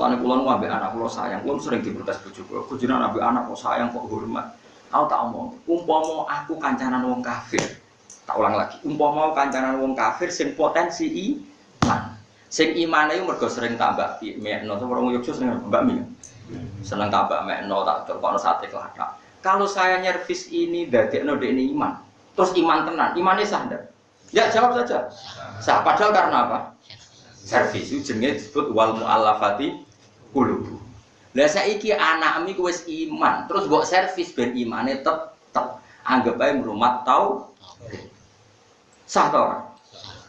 Mulane kula nu ambek anak kula sayang, kula sering diprotes bojoku. Bojone ambek anak kok sayang kok hormat. Aku tak omong, umpama aku kancanan wong kafir. Tak ulang lagi, umpama kancanan wong kafir sing potensi iman. Sing imane iku mergo sering tambah mekno, wong Yogyakarta sering tambah mie. Seneng tambah mekno tak terkono sate kelathak. Kalau saya nyervis ini dadekno dekne iman, terus iman tenan, imane sah ndak? Ya jawab saja. Sah padahal karena apa? Servis itu jenenge disebut wal mu'allafati qulubu. Lah saiki anakmu iku wis iman, terus mbok servis ben imane tetep. Anggap ae ngrumat tau. Sah ta ora?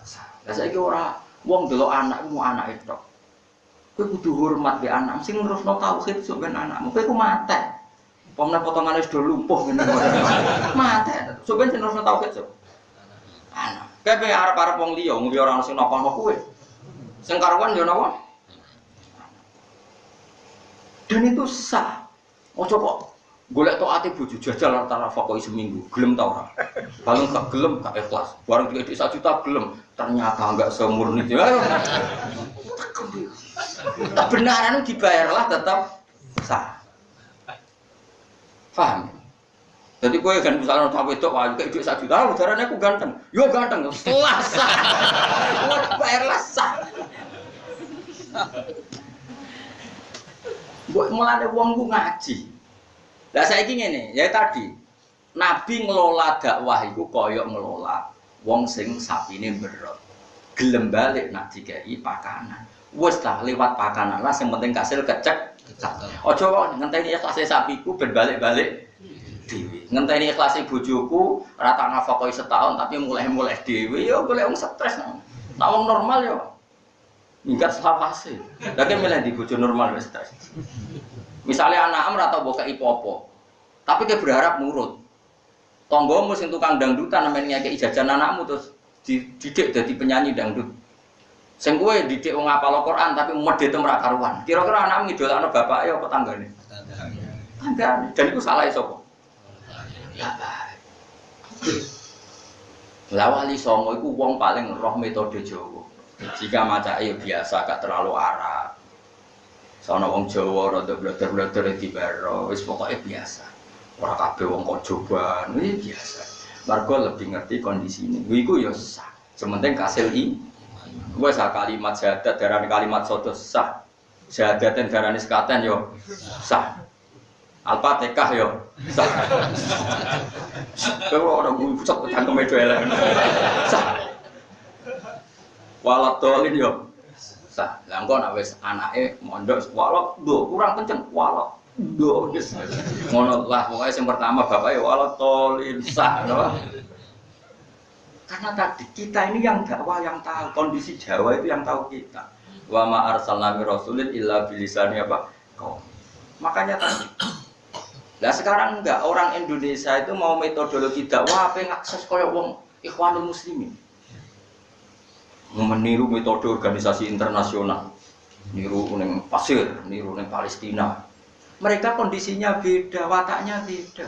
Sah. Lah saiki ora wong delok anakmu anake tok. Kowe kudu hormat be anak sing nerusno tauhid sok ben anakmu. Kowe ku mate. Pomne potongane wis do lumpuh ngene. Mate. Sok ben nerusno tauhid sok. Anak. Kowe arep-arep wong liya ora ono sing napa-napa kowe. Sing karuan ya napa? Dan itu sah. Ojo kok golek taate bojo jajal antara fakoi seminggu, gelem ta ora? Kalau gak gelem gak ikhlas. Barang 1 juta gelem, ternyata enggak semurni itu. Kebenaran dibayarlah tetap sah. Paham? Jadi kowe kan misalnya sampe wedok wae kayak dhuwit 1 juta, udarane aku ganteng. Yo ganteng, setelah sah. Bayarlah sah. Mbok mulane wong ku ngaji. Lah saiki ngene, ya tadi Nabi ngelola dakwah iku kaya ngelola wong sing sapine berot. Gelem balik nak dikai pakanan. Wis lah lewat pakanan lah sing penting kasil kecek. Aja kok ngenteni ikhlase sapiku ben balik-balik dhewe. Ngenteni ikhlase bojoku ora tak nafakoi setahun tapi mulai dhewe ya golek wong stres. Nek wong normal ya minggat selawase. Lah kan milih di bojo normal wis stres. Misalnya anak ora tau mbok kei popo. Tapi dia berharap nurut. Tonggomu sing tukang dangdutan namanya ngekei jajan anakmu terus dididik dadi penyanyi dangdut. Sing kowe didik wong ngapal Al-Qur'an tapi medhete ora karuan. Kira-kira anakmu ngidolakno bapake apa tanggane? Tanggane. Dan iku salah sapa? Bapak. Lah wali songo iku wong paling roh metode Jawa. Jika macake biasa gak terlalu arah. Sono wong Jawa rada bleder-bleder dibaro, wis pokoke biasa. Ora kabeh wong kok coban, iki biasa. Margo lebih ngerti kondisine. Iku ya sah. Sementing kasil Wes kalimat syahadat darane kalimat sodo sah. Syahadaten darane sekaten yo sah. Al-Fatihah yo sah. Kalau orang busuk cangkeme elek. Sah. Walat dolin yo sah. Lah engko nek wis anake mondok walat do kurang kenceng walat do wis. Ngono lah pokoke sing pertama bapake walat dolin sah no. Karena tadi kita ini yang dakwah yang tahu kondisi Jawa itu yang tahu kita. Wa ma arsalna mir rasulin illa bilisani apa? Kaum. Makanya tadi. Lah sekarang enggak orang Indonesia itu mau metodologi dakwah apa ngakses koyo wong Ikhwanul Muslimin. Meniru metode organisasi internasional. Niru ning Pasir, niru ning Palestina. Mereka kondisinya beda, wataknya beda.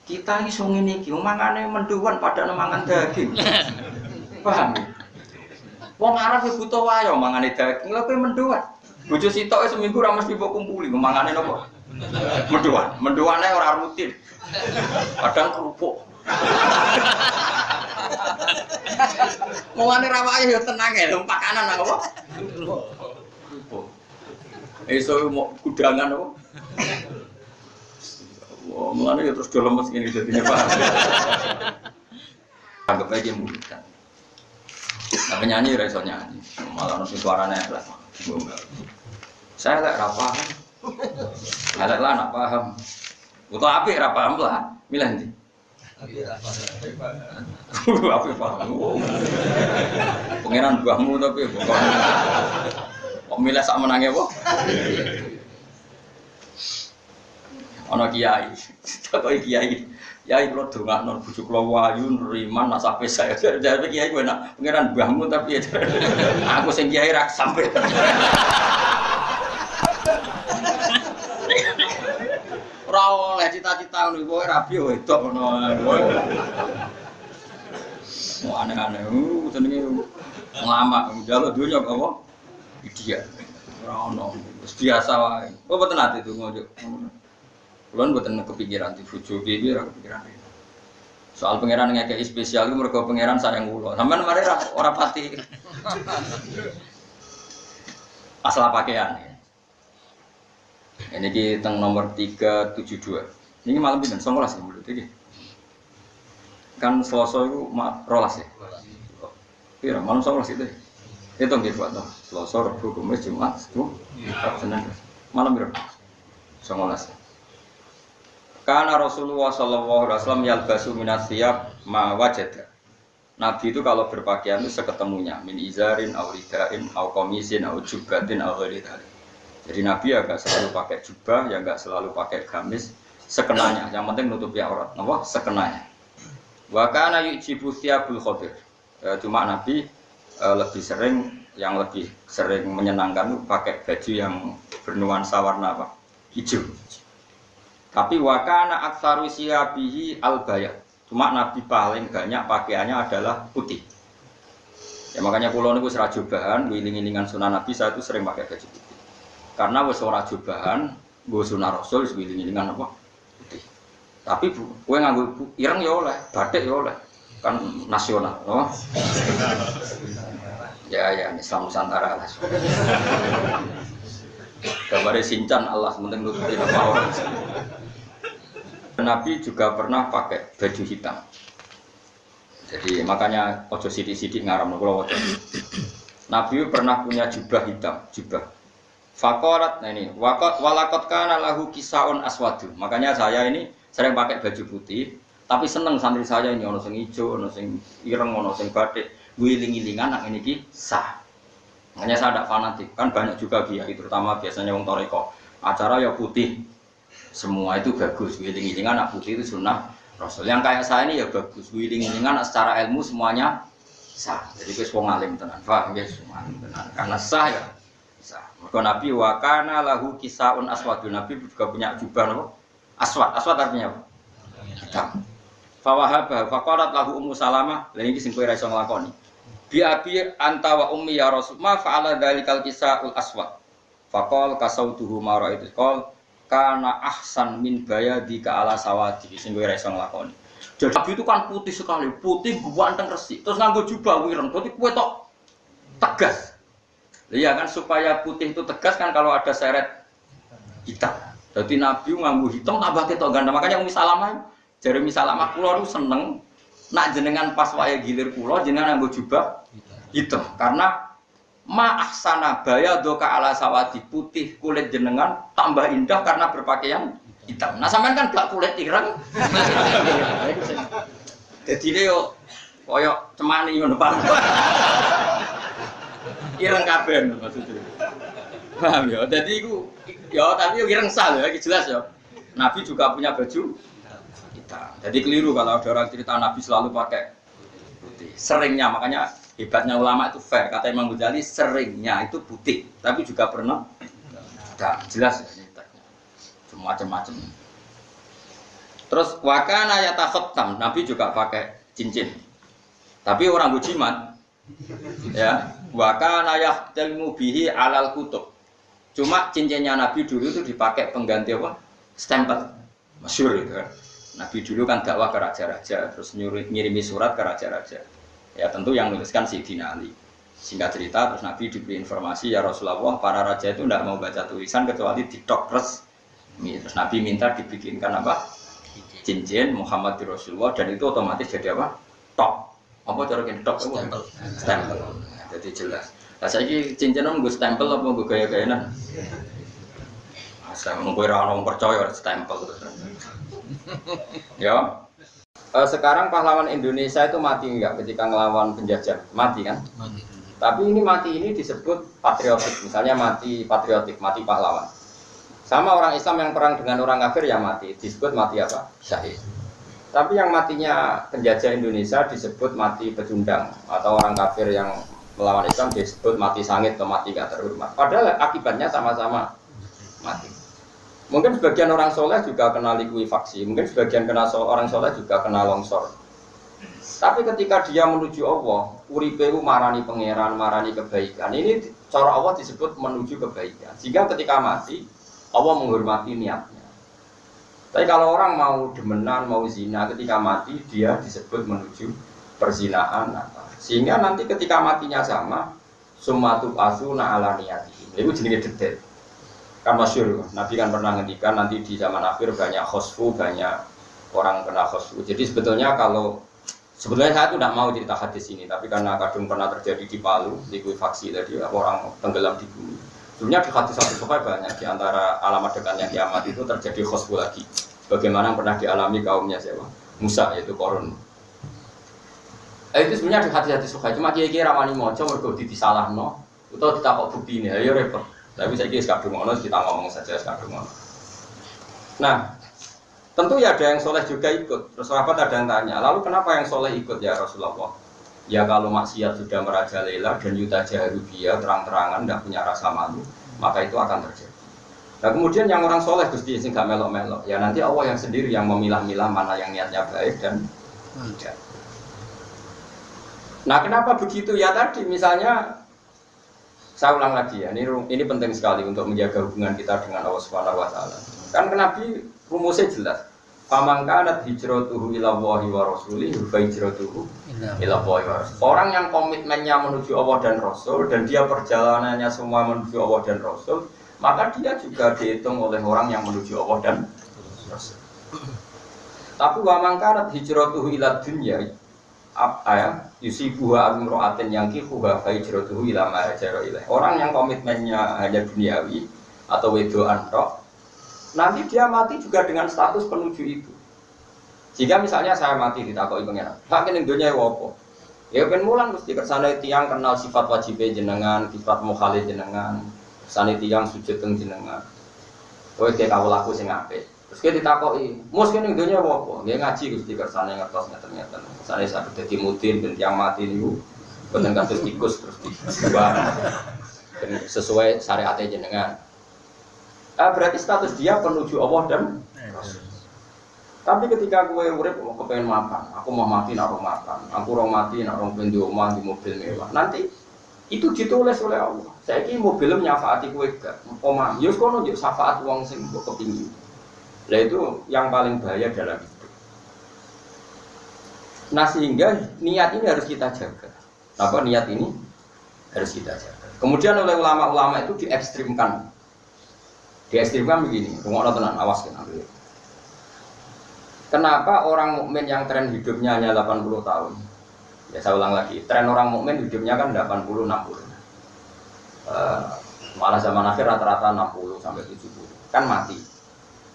Kita iso ngene iki, mangane menduwan pada mangan daging. Paham? Wong Arab iki butuh wayo mangane daging, lha kowe menduwan. Bojo sitoke seminggu ra mesti mbok kumpuli, mangane napa? Menduwan. Menduwane ora rutin. Kadang kerupuk. Mangane ra wae yo tenang ae, pakanan nang apa? Kerupuk. Iso kudangan apa? Wah, mulane ya terus do lemes ngene jadinya Pak. Anggap aja mulikan. Nah, penyanyi ra iso nyanyi. Malah ono suarane elek. Saya lek ra paham. Elek lah nak paham. Utawa apik ra paham lah. Milih ndi? Apik paham. Pengenan buahmu tapi pokoknya. Kok milih sak menange apa? Ana kiai, takoki kiai. Kiai kula dongakno bojo kula wayu nriman nak sampe saya. Jadi kiai kowe nak pangeran mbahmu tapi aku sing kiai ra sampe. Ora oleh cita-cita ngono kowe rabi wedok ngono. Mau aneh-aneh jenenge nglamak njaluk donya apa? Ideal. Ora ono. Wis biasa wae. Kok mboten ate itu ngojo. Kulon mboten kepikiran dibojo piye ora kepikiran. Soal pangeran ngekeki spesial iku mergo pangeran sayang kula. Sampeyan mari ora pati. Masalah pakaian. Ini ki teng nomor 372. Ini malam pinten 19 ya mulut iki. Kan Selasa iku 12 ya. Pira malam 19 itu. Hitung nggih Pak. Selasa, Rabu, Kamis, Jumat, Sabtu, Senin. Malam pira? 19. Karena Rasulullah sallallahu alaihi wasallam yalbasu minasiyab ma wajada. Nabi itu kalau berpakaian itu seketemunya min izarin aw ridain aw qamisin aw jubbatin aw ghairi dzalik. Jadi Nabi ya enggak selalu pakai jubah, ya enggak selalu pakai gamis, sekenanya. Yang penting nutupi aurat. Napa? Sekenanya. Wa kana yujibu thiyabul khadir. Cuma Nabi lebih sering menyenangkan itu pakai baju yang bernuansa warna apa? Hijau. Tapi wakana aktsaru siyabihi al-bayad. Cuma Nabi paling banyak pakaiannya adalah putih. Ya makanya kula niku wis ra jobahan, wiling-wilingan sunah Nabi saya itu sering pakai baju putih. Karena wis ora jobahan, nggo sunah Rasul wis wiling-wilingan apa? Putih. Tapi kowe nganggo ireng ya oleh, batik ya oleh. Kan nasional, no? Ya Islam Nusantara lah. Gambarnya Sincan Allah penting nutupi apa orang. Nabi juga pernah pakai baju hitam. Jadi makanya ojo sidik-sidik ngaram kula waca. Nabi pernah punya jubah hitam, jubah. Faqarat, nah ini walaqad kana lahu kisaun aswadu. Makanya saya ini sering pakai baju putih, tapi seneng santri saya ini ono sing ijo, ono sing ireng, ono sing batik, wiling-wilingan nang ini ki sah. Makanya saya tidak fanatik, kan banyak juga kiai terutama biasanya wong toreko. Acara ya putih. Semua itu bagus, wiling-wilingan anak putih itu sunnah Rasul. Yang kayak saya ini ya bagus, wiling-wilingan secara ilmu semuanya sah. Jadi wis wong alim tenan, paham ya, alim tenan. Karena sah ya sah. Maka Nabi wa kana lahu kisaun aswadun. Nabi juga punya jubah apa? Aswad. Aswad artinya apa? Hitam. Fa wahaba faqarat lahu Ummu Salamah, lha iki sing kowe ra iso nglakoni. Bi abi anta wa ummi ya Rasul, ma fa'ala dzalikal kisaul aswad. Faqal kasautuhu ma ra'aitu qol kana ahsan min bayadi ka ala sawadi sing kowe ra iso nglakoni. Jadi Nabi itu kan putih sekali, putih ganteng resik. Terus nganggo jubah wireng, berarti kowe tok tegas. Iya kan supaya putih itu tegas kan kalau ada seret hitam. Jadi Nabi nganggo hitam tambah ketok ganteng. Makanya Ummi Salamah, jare Ummi Salamah kula niku seneng nak jenengan pas waya gilir kula jenengan nganggo jubah hitam karena ma ahsana bayadoka ala sawadi, putih kulit jenengan tambah indah karena berpakaian hitam. Nah sampean kan gak kulit ireng. Jadi dia yo koyo cemani ngono Pak. Ireng kabeh maksudnya. Paham ya? Jadi iku ya tapi ireng sah ya, jelas ya. Nabi juga punya baju hitam. Jadi keliru kalau ada orang cerita Nabi selalu pakai putih. Seringnya makanya hebatnya ulama itu fair, kata Imam Ghazali seringnya itu putih, tapi juga pernah jelas ya cuma macam-macam. Terus wakana yatakhattam, Nabi juga pakai cincin, tapi orang bujimat, ya wakana yahtalmu bihi alal kutub. Cuma cincinnya Nabi dulu itu dipakai pengganti apa? Stempel, masyhur itu kan. Nabi dulu kan dakwah ke raja-raja, terus ngirimi surat ke raja-raja. Ya tentu yang menuliskan Sayyidina Ali. Singkat cerita terus Nabi diberi informasi ya Rasulullah para raja itu tidak mau baca tulisan kecuali ditok resmi. Terus Nabi minta dibikinkan apa? Cincin Muhammad di Rasulullah dan itu otomatis jadi apa? Tok. Apa cara gini tok? Stempel. Jadi jelas. Lah saiki cincin nggo stempel apa nggo gaya-gayanan? Asal nggo ora ono percaya stempel terus. Ya. Sekarang pahlawan Indonesia itu mati enggak ketika ngelawan penjajah? Mati kan? Mati. Tapi ini mati ini disebut patriotik. Misalnya mati patriotik, mati pahlawan. Sama orang Islam yang perang dengan orang kafir ya mati. Disebut mati apa? Syahid. Tapi yang matinya penjajah Indonesia disebut mati pecundang. Atau orang kafir yang melawan Islam disebut mati sangit atau mati gak terhormat. Padahal akibatnya sama-sama mati. Mungkin sebagian orang soleh juga kena likuifaksi, mungkin sebagian orang soleh juga kena longsor. Tapi ketika dia menuju Allah, uripe marani pangeran, marani kebaikan. Ini cara Allah disebut menuju kebaikan. Sehingga ketika mati, Allah menghormati niatnya. Tapi kalau orang mau demenan, mau zina, ketika mati dia disebut menuju perzinaan. Sehingga nanti ketika matinya sama, sumatu asuna ala niyati. Itu jenis detail. Kan masyhur, Nabi kan pernah ngendikan nanti di zaman akhir banyak khosfu, banyak orang kena khosfu. Jadi sebetulnya sebetulnya saya itu tidak mau cerita hadis ini, tapi karena kadang pernah terjadi di Palu, likuifaksi tadi orang tenggelam di bumi. Sebenarnya di hadis satu banyak di antara alamat dekatnya kiamat itu terjadi khosfu lagi. Bagaimana yang pernah dialami kaumnya siapa? Musa, yaitu Korun. Itu sebenarnya di hadis-hadis suka, cuma kira-kira ramani moco mergo disalahno, atau kita kok bukti ini, ayo repot. Tapi saya kira sekadung ngono, kita ngomong saja sekadung ngono. Nah, tentu ya ada yang soleh juga ikut. Terus sahabat ada yang tanya, lalu kenapa yang soleh ikut ya Rasulullah? Ya kalau maksiat sudah merajalela dan yuta jaharubia terang-terangan, tidak punya rasa malu, maka itu akan terjadi. Nah kemudian yang orang soleh Gusti sing gak melok-melok, ya nanti Allah yang sendiri yang memilah-milah mana yang niatnya baik dan tidak. Nah kenapa begitu ya tadi misalnya saya ulang lagi ya, ini penting sekali untuk menjaga hubungan kita dengan Allah Subhanahu wa taala. Kan Nabi rumusnya jelas. Faman kanat hijratuhu ila Allahi wa rasulihi fa hijratuhu ila Allahi wa rasulihi. Orang yang komitmennya menuju Allah dan Rasul dan dia perjalanannya semua menuju Allah dan Rasul, maka dia juga dihitung oleh orang yang menuju Allah dan Rasul. Tapi wa man kanat hijratuhu ila dunya yusibuha amro'atin yang kihuha fa hijratuhu ila ma hajara ilaih. Orang yang komitmennya hanya duniawi atau wedoan tok, nanti dia mati juga dengan status penuju itu. Jika misalnya saya mati ditakoki pangeran, hak ning dunya apa? Ya ben mulang mesti kersane tiyang kenal sifat wajib jenengan, sifat mukhali jenengan, kersane tiyang sujud teng jenengan. Kowe kek kawulaku sing apik. Terus kita ditakoki, mus kene dunya apa? Nggih ngaji Gusti kersane ngertos ngeten-ngeten. Kersane saged dadi mudin ben tiyang mati niku boten kados tikus terus dibuang. Sesuai syariat jenengan. Berarti status dia penuju Allah dan Rasul. Tapi ketika gue urip mau kepengen makan, aku mau mati nak makan, aku mau mati nak pengen di rumah di mobil mewah. Nanti itu ditulis oleh Allah. Saya ini mobilnya nyafaati gue gak, omah. Yus kono yuk syafaat uang sing gue kepingin. Nah itu yang paling bahaya dalam hidup. Nah sehingga niat ini harus kita jaga. Apa niat ini harus kita jaga. Kemudian oleh ulama-ulama itu diekstrimkan. Diekstrimkan begini, rungokno tenan, awas kan. Kenapa orang mukmin yang tren hidupnya hanya 80 tahun? Ya saya ulang lagi, tren orang mukmin hidupnya kan 80-60. Malah zaman akhir rata-rata 60 sampai 70. Kan mati.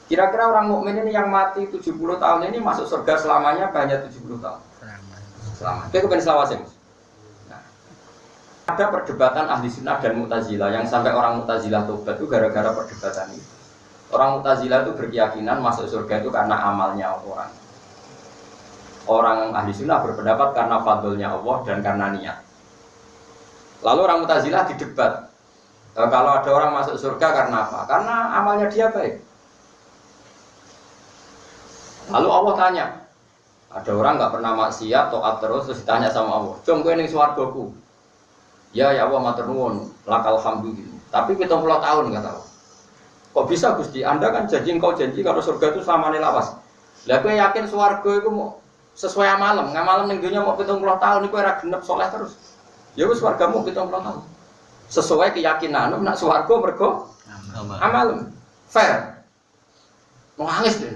Kira-kira orang mukmin ini yang mati 70 tahun ini masuk surga selamanya hanya 70 tahun. Selama. Itu kepen selawase. Nah, ada perdebatan ahli sunnah dan Mu'tazilah yang sampai orang Mu'tazilah tobat itu gara-gara perdebatan itu. Orang Mu'tazilah itu berkeyakinan masuk surga itu karena amalnya orang. Orang ahli sunnah berpendapat karena fadlnya Allah dan karena niat. Lalu orang Mu'tazilah didebat. Kalau ada orang masuk surga karena apa? Karena amalnya dia baik. Lalu Allah tanya, ada orang nggak pernah maksiat, taat terus ditanya sama Allah, "Jom kowe ning swargaku." Ya Allah matur nuwun, lakal hamdu gitu. Tapi 70 tahun kata Allah. Kok bisa Gusti? Anda kan engkau janji kalau surga itu selamanya lawas. Lah kowe yakin swarga itu mau sesuai amalem, ngamalem ning dunya mau 70 tahun iku ora genep saleh terus. Ya wis swargamu 70 tahun. Sesuai keyakinanmu nak swarga mergo amalem. Fair. Nangis deh.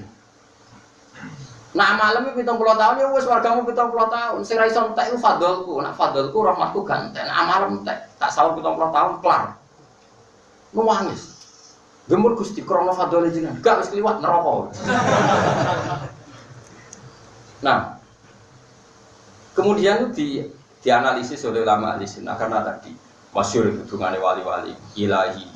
Nah malam itu 70 tahun ya wis wargamu 70 tahun. Sing ra iso entek iku fadlku, nak fadlku rahmatku ganten. Nah malam entek tak sahur 70 tahun kelar. Nangis. Gemur Gusti krana fadhole jenengan. Gak wis kliwat neraka. Nah. Kemudian dianalisis oleh ulama ahli sunnah karena tadi masyhur hubungane wali-wali ilahi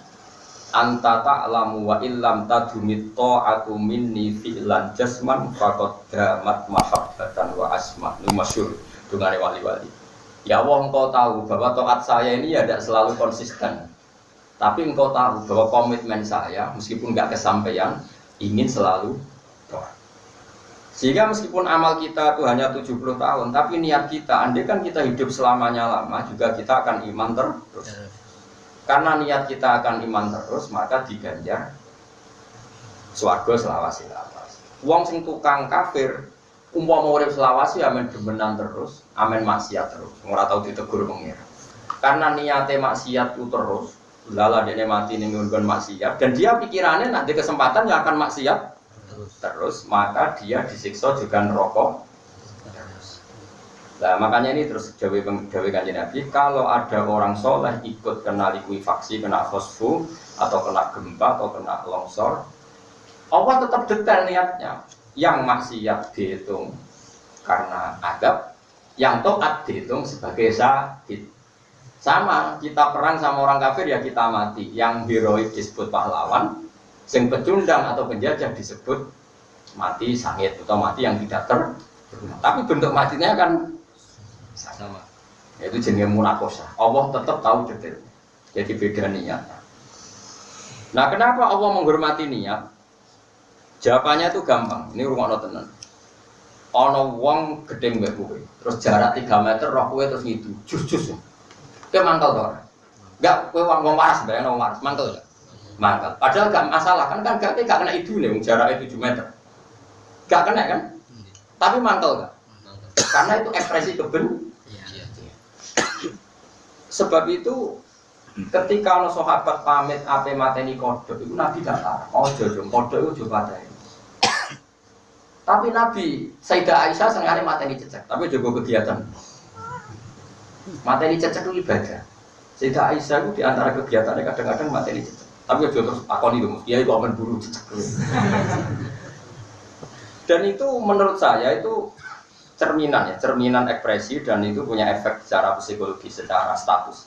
anta ta'lamu wa illam tadumit ta'atu minni fi'lan jasman faqad damat mahabbatan wa asma. Ini masyhur dungane wali-wali. Ya Allah engkau tahu bahwa taat saya ini ya tidak selalu konsisten. Tapi engkau tahu bahwa komitmen saya meskipun enggak kesampaian ingin selalu taat. Sehingga meskipun amal kita itu hanya 70 tahun, tapi niat kita, andai kan kita hidup selamanya lama, juga kita akan iman terus. Karena niat kita akan iman terus, maka diganjar swarga selawasi-lawasi. Wong sing tukang kafir, umpama urip selawasi amen demenan terus, amen maksiat terus. Ora tau ditegur pengira. Karena niate maksiat itu terus, lala dene mati ning nggon maksiat dan dia pikirannya nanti kesempatan yang akan maksiat terus, maka dia disiksa juga neraka terus. Nah, makanya ini terus dawuh Kanjeng Nabi, kalau ada orang soleh ikut kena likuifaksi, kena fosfu, atau kena gempa, atau kena longsor, Allah tetap detail niatnya. Yang maksiat dihitung karena adab, yang taat dihitung sebagai syahid. Sama, kita perang sama orang kafir ya kita mati. Yang heroik disebut pahlawan, yang pecundang atau penjajah disebut mati syahid atau mati yang tidak terbunuh. Tapi bentuk matinya kan sama. Yaitu jenis munakosah. Allah tetap tahu detail. Jadi beda niat. Nah, kenapa Allah menghormati niat? Jawabannya itu gampang. Ini rumah tenan. Ono wong gedeng mbek kowe. Terus jarak 3 meter roh kowe terus ngidu. Jus-jus. Kowe mangkel to ora? Enggak, kowe wong waras bayang wong waras mangkel ya. Mangkel. Padahal gak masalah kan gak kena idune wong jaraknya 7 meter. Gak kena kan? Tapi mangkel gak? Karena itu ekspresi Sebab itu ketika ono sahabat pamit ape mateni kodhok itu Nabi gak larang. Ojo dong, kodhok itu coba pateni. Tapi Nabi Sayyidah Aisyah senengane mateni cecek, tapi juga kegiatan. Mateni cecek itu ibadah. Sayyidah Aisyah itu diantara kegiatannya kadang-kadang mateni cecek. Tapi juga terus akoni dong, dia itu akan buru cecek. Dan itu menurut saya itu cerminan ekspresi dan itu punya efek secara psikologi, secara status.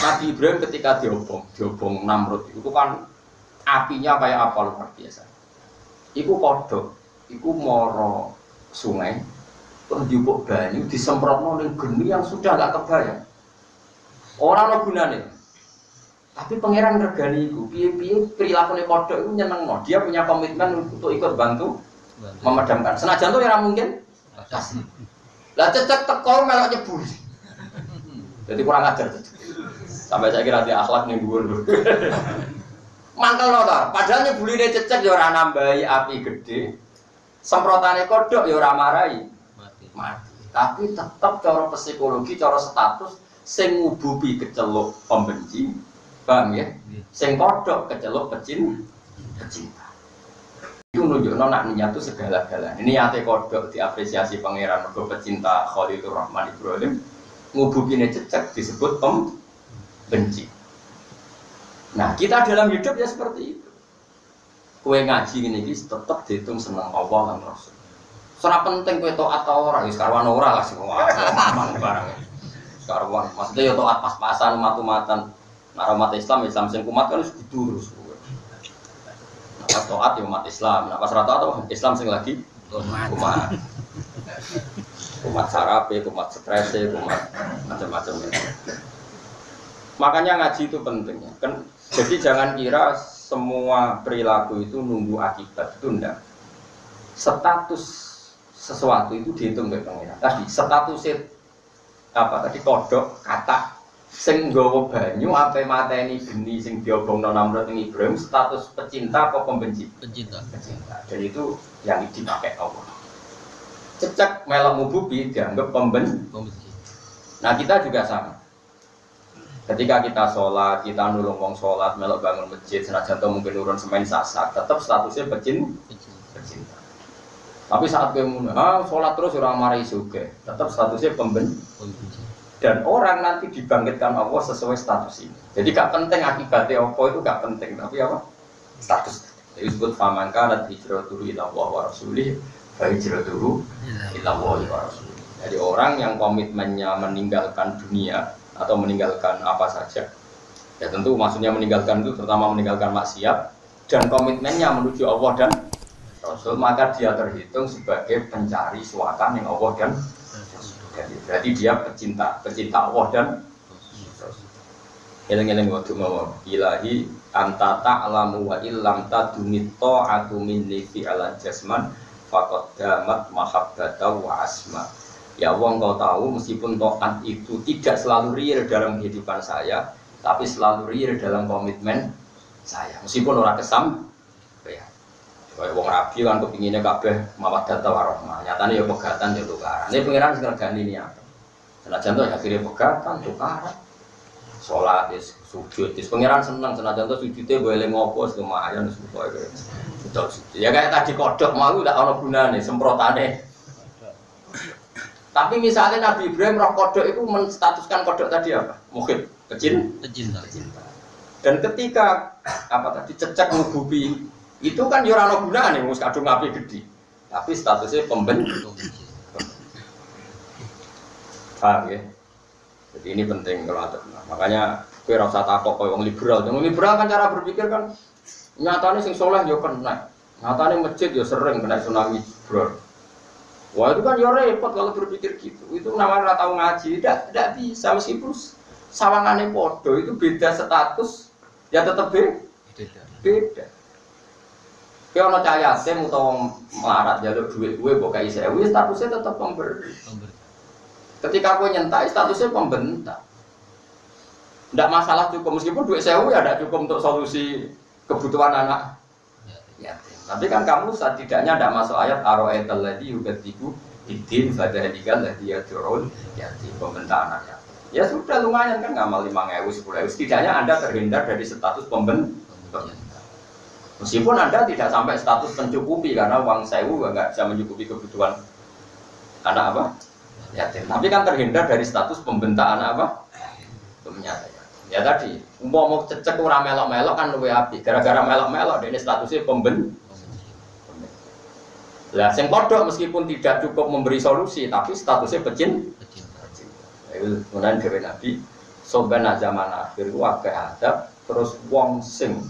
Nabi Ibrahim ketika diobong Namrud itu kan apinya kayak apa luar biasa. Iku kodok, iku moro sungai, terus diubuk banyu, disemprotno ning geni yang sudah gak kebayang. Orang lo gunane. Tapi pangeran regani iku, piye-piye prilakune kodok itu nyenengno. Dia punya komitmen untuk ikut bantu memadamkan. Senajan tuh ya mungkin kasih. Lah cecek teko melok nyebul. Jadi kurang ajar cecek. Sampai saya kira dia akhlak ning dhuwur. Mangkel lho ta. Padahal nyebuline cecek ya ora nambahi api gede. Semprotane kodok ya ora marahi mati. Tapi tetap cara psikologi, cara status sing ngububi keceluk pembenci. Paham ya? Sing kodok keceluk pecinta. Itu nunjukno nak niat itu segala-galanya. Ini ate kodok diapresiasi pangeran mergo pecinta Khalilur Rahman Ibrahim. Ngububine cecek disebut benci. Nah, kita dalam hidup ya seperti itu. Kue ngaji ini tetap dihitung senang Allah dan Rasul. Soalnya penting kue taat atau orang, sekarang orang lah sih aman barangnya. Sekarang maksudnya ya taat pas-pasan, umat-umatan. Nah, umat Islam sing kumat kan harus terus. Pas taat ya umat Islam, nah pas rata-rata Islam sing lagi umat sarape, umat strese, umat macam-macam ya. Makanya ngaji itu penting ya. Kan, jadi jangan kira semua perilaku itu nunggu akibat, itu enggak. Status sesuatu itu dihitung oleh pangeran. Tadi statusnya apa tadi kodok kata sing nggawa banyu ape mateni geni sing diobongno Namrud ing Ibrahim status pecinta apa pembenci? Pecinta. Dan itu yang dipakai Allah. Cecek melok mububi dianggap pembenci. Nah, kita juga sama. Ketika kita sholat, kita nulung wong sholat, melok bangun masjid, senajan to mungkin urun semen sasak, tetap statusnya pecinta. Tapi saat kemudian, sholat terus orang marahi suge, tetap statusnya pembenci. Dan orang nanti dibangkitkan Allah sesuai status ini. Jadi gak penting akibatnya apa itu gak penting, tapi apa? Status. Jadi disebut famangka dan hijratuhu ila Allah wa rasulih, fa hijratuhu ila Allah wa rasulih. Jadi orang yang komitmennya meninggalkan dunia atau meninggalkan apa saja. Ya tentu maksudnya meninggalkan itu terutama meninggalkan maksiat dan komitmennya menuju Allah dan Rasul, maka dia terhitung sebagai pencari suaka yang Allah dan berarti dia pecinta Allah dan eleng-eleng waktu mau ilahi anta ta'lamu wa illam tadunit ta'atu minni fi ala jasman faqad damat mahabbata wa asma. Ya Allah, engkau tahu meskipun taat itu tidak selalu real dalam kehidupan saya, tapi selalu real dalam komitmen saya. Meskipun orang kesam, ya. Kayak wong rabi kan kepinginnya kabeh mawaddah warahmah. Nyatane ya pegatan ya tukaran. Ini pengiran sing regani ini apa? Senajan to akhirnya pegatan tukaran. Salat is sujud is pengiran seneng senajan to sujude boleh ngopo lumayan wis pokoke. Ya kayak tadi kodok mau ndak ana gunane semprotane. Tapi misalnya Nabi Ibrahim roh kodok itu menstatuskan kodok tadi apa? Mungkin kecil. Dan ketika apa tadi cecek ngububi itu kan yo ora ana gunane wis kadung api gede. Tapi statusnya pembentuk. Paham ya? Jadi ini penting kalau ada. Makanya kowe ora usah takok koyo wong liberal. Wong liberal kan cara berpikir kan nyatane sing saleh yo kena. Nyatane masjid yo sering kena tsunami bro. Wah itu kan yo repot kalau berpikir gitu. Itu namanya ora tau ngaji. Tidak bisa meskipun sawangane podo itu beda status ya tetap beda. Kalau ono cahaya yatim utawa melarat jaluk duit gue kok kayak saya, statusnya tetap pemberi. Ketika gue nyentai statusnya pembentak. Tidak masalah cukup meskipun duit sewu ya tidak cukup untuk solusi kebutuhan anak. Ya. Tapi kan kamu setidaknya tidak masuk ayat aro'aital ladzi yukadibu idin fadhaligal ladzi yad'ul yatim pembentak anaknya. Ya sudah lumayan kan ngamal 5.000 10.000 setidaknya Anda terhindar dari status pembentak. Meskipun Anda tidak sampai status mencukupi karena uang sewu nggak bisa mencukupi kebutuhan anak apa? Yatim. Tapi kan terhindar dari status pembentak anak apa? Pemenyata. Ya tadi, mau cecek ora melok-melok kan luwe api. Gara-gara melok-melok ini statusnya pembentak. Lah sing kodok meskipun tidak cukup memberi solusi tapi statusnya pecinta. Itu kemudian dewe Nabi sobana zaman akhir wae adab terus wong sing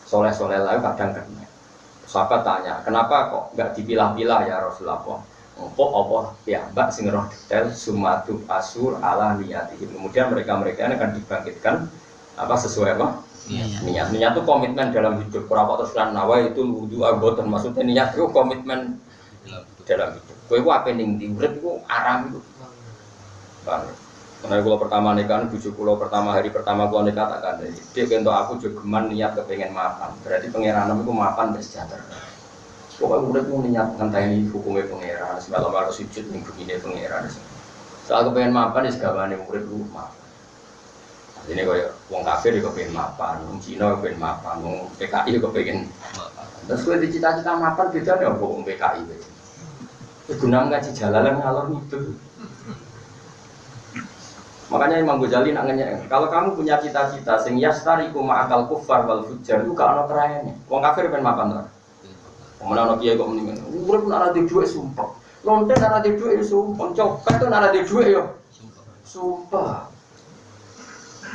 soleh-soleh lain kadang kena. Sahabat tanya, kenapa kok nggak dipilah-pilah ya Rasulullah? Kok apa ya mbak sing roh detail sumatu asur ala niyatihim. Kemudian mereka ini akan dibangkitkan apa sesuai apa? Niat. Niat itu komitmen dalam hidup. Berapa terus kan nawa itu wudu agotan maksudnya niat itu komitmen dalam hidup. Kowe ku ape ning ndi urip iku aram itu. Bang. Karena kalau pertama nikah, bujuk kalau hari pertama kalau nikah tak kandai. Dia untuk aku juga geman niat kepengen mapan. Berarti pengiranan itu mapan dan sejahtera. Pokoknya udah mau niat ngenteni hukumnya pengiran. Semalam kalau sujud minggu ini pengiran. Soal kepengen mapan di segala murid lu mapan. Ini kayak wong kafir juga kepengen mapan, wong Cina kepengen mapan, wong PKI juga kepengen mapan. Terus kalau dicita-cita mapan beda ada wong PKI. Guna ngaji jalalan ngalor itu. Makanya Imam Ghazali nak ngenyek, kalau kamu punya cita-cita sing yastariku ma'akal kufar wal fujar itu gak ada kerayanya. Wong kafir pengen makan tuh. Kemudian anak kiai kok mendingan, urip nak ada duit sumpah, lonten nak ada duit sumpah, coklat tuh nak ada duit yo, sumpah.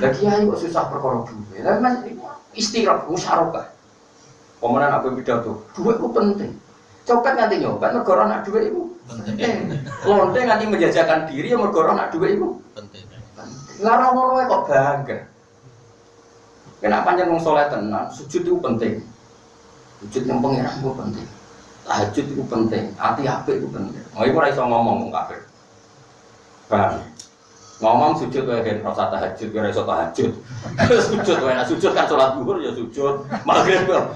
Lagi kiai kok susah perkara duit, lah mas istirahat musyarakah. Kemudian aku pidato, duit itu penting. Coklat nganti nyobat, negara nak duit itu penting. Lonten nganti menjajakan diri, negara nak duit itu penting. Larang ngono kok bangga. Kena panjang wong saleh tenan, sujud itu penting. Sujud yang pengiran itu penting. Tahajud itu penting, hati apik itu penting. Mau iku ora iso ngomong wong kafir. Paham? Ngomong sujud wae ben rasa tahajud, ora iso tahajud. Sujud wae, nek sujud kan salat zuhur ya sujud, magrib yo.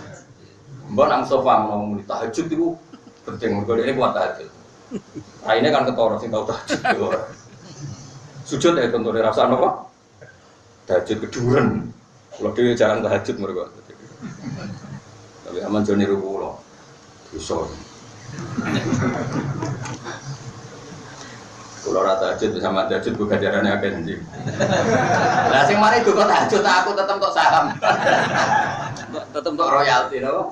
Mbok nang sofa ngomong tahajud itu penting, mergo ini kuat tahajud. Raine kan ketara sing tau tahajud. Sujud ya tentu rasa apa? Tahajud keduren. Kalau dia jarang tahajud mereka. Tapi aman joni ruku lo. Bisa. Kalau rata tahajud sama tahajud bukan jarannya apa nanti. Nah, sing mari duka tahajud aku tetap tok saham. Tetap tok royalti, no?